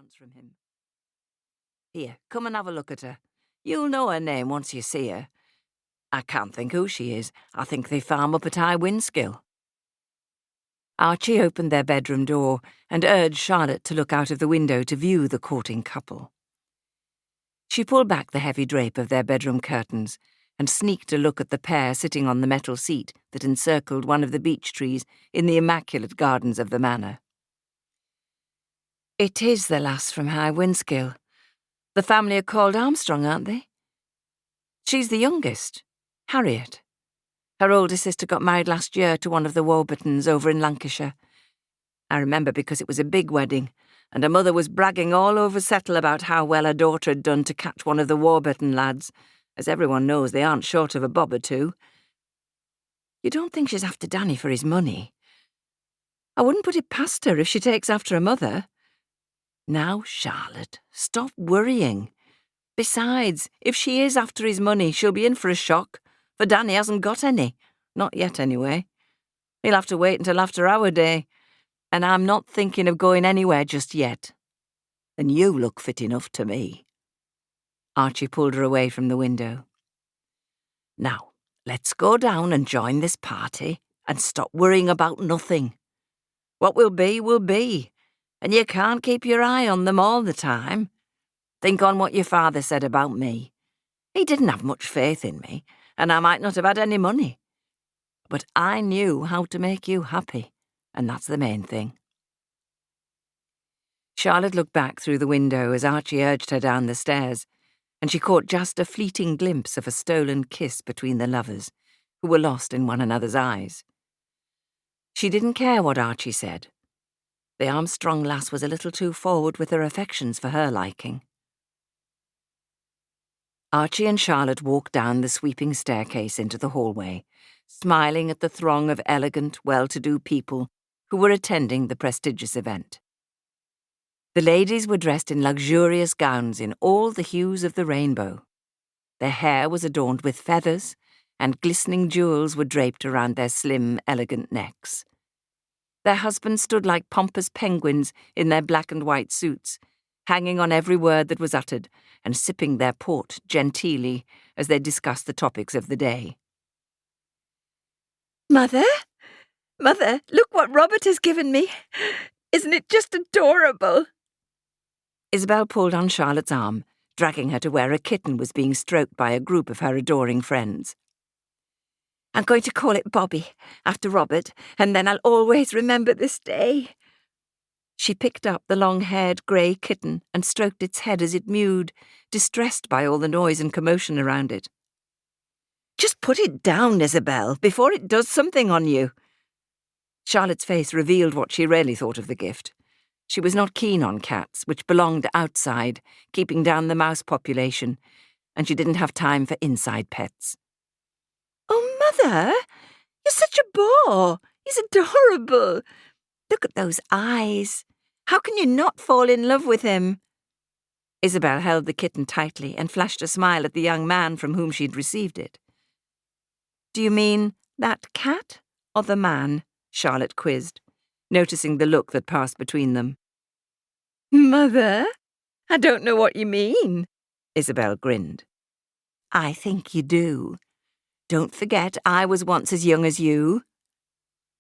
glance from him. "Here, come and have a look at her. You'll know her name once you see her. I can't think who she is. I think they farm up at High Windskill." Archie opened their bedroom door and urged Charlotte to look out of the window to view the courting couple. She pulled back the heavy drape of their bedroom curtains and sneaked a look at the pair sitting on the metal seat that encircled one of the beech trees in the immaculate gardens of the manor. "It is the lass from High Windskill. The family are called Armstrong, aren't they? She's the youngest, Harriet. Her older sister got married last year to one of the Warburtons over in Lancashire. I remember because it was a big wedding, and her mother was bragging all over Settle about how well her daughter had done to catch one of the Warburton lads, as everyone knows they aren't short of a bob or two. You don't think she's after Danny for his money? I wouldn't put it past her if she takes after her mother. Now, Charlotte, stop worrying. Besides, if she is after his money, she'll be in for a shock, for Danny hasn't got any. Not yet, anyway. He'll have to wait until after our day, and I'm not thinking of going anywhere just yet. And you look fit enough to me." Archie pulled her away from the window. "Now, let's go down and join this party and stop worrying about nothing. What will be, and you can't keep your eye on them all the time. Think on what your father said about me. He didn't have much faith in me, and I might not have had any money. But I knew how to make you happy, and that's the main thing." Charlotte looked back through the window as Archie urged her down the stairs, and she caught just a fleeting glimpse of a stolen kiss between the lovers, who were lost in one another's eyes. She didn't care what Archie said. The Armstrong lass was a little too forward with her affections for her liking. Archie and Charlotte walked down the sweeping staircase into the hallway, smiling at the throng of elegant, well-to-do people who were attending the prestigious event. The ladies were dressed in luxurious gowns in all the hues of the rainbow. Their hair was adorned with feathers, and glistening jewels were draped around their slim, elegant necks. Their husbands stood like pompous penguins in their black and white suits, hanging on every word that was uttered and sipping their port genteelly as they discussed the topics of the day. Mother, look what Robert has given me. Isn't it just adorable?" Isabel pulled on Charlotte's arm, dragging her to where a kitten was being stroked by a group of her adoring friends. "I'm going to call it Bobby, after Robert, and then I'll always remember this day." She picked up the long-haired grey kitten and stroked its head as it mewed, distressed by all the noise and commotion around it. "Just put it down, Isabel, before it does something on you." Charlotte's face revealed what she really thought of the gift. She was not keen on cats, which belonged outside, keeping down the mouse population, and she didn't have time for inside pets. "Oh, Mother, you're such a bore. He's adorable. Look at those eyes. How can you not fall in love with him?" Isabel held the kitten tightly and flashed a smile at the young man from whom she'd received it. "Do you mean that cat or the man?" Charlotte quizzed, noticing the look that passed between them. "Mother, I don't know what you mean." Isabel grinned. "I think you do. Don't forget I was once as young as you."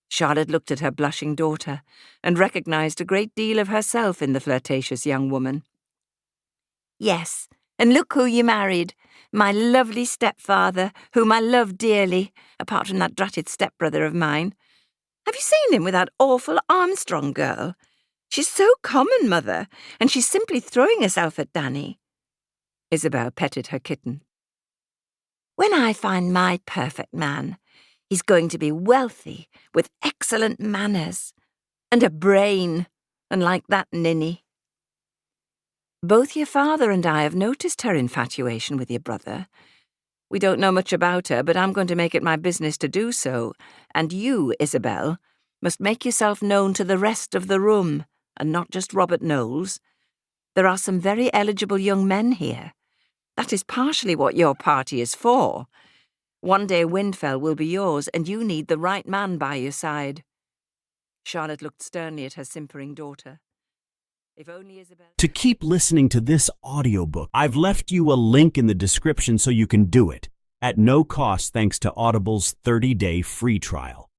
Charlotte looked at her blushing daughter and recognized a great deal of herself in the flirtatious young woman. "Yes, and look who you married. My lovely stepfather, whom I love dearly, apart from that dratted stepbrother of mine. Have you seen him with that awful Armstrong girl? She's so common, Mother, and she's simply throwing herself at Danny." Isabel petted her kitten. "When I find my perfect man, he's going to be wealthy, with excellent manners, and a brain, and like that ninny." "Both your father and I have noticed her infatuation with your brother. We don't know much about her, but I'm going to make it my business to do so, and you, Isabel, must make yourself known to the rest of the room, and not just Robert Knowles. There are some very eligible young men here. That is partially what your party is for. One day Windfell will be yours, and you need the right man by your side." Charlotte looked sternly at her simpering daughter. If only Isabel... To keep listening to this audiobook, I've left you a link in the description so you can do it, at no cost thanks to Audible's 30-day free trial.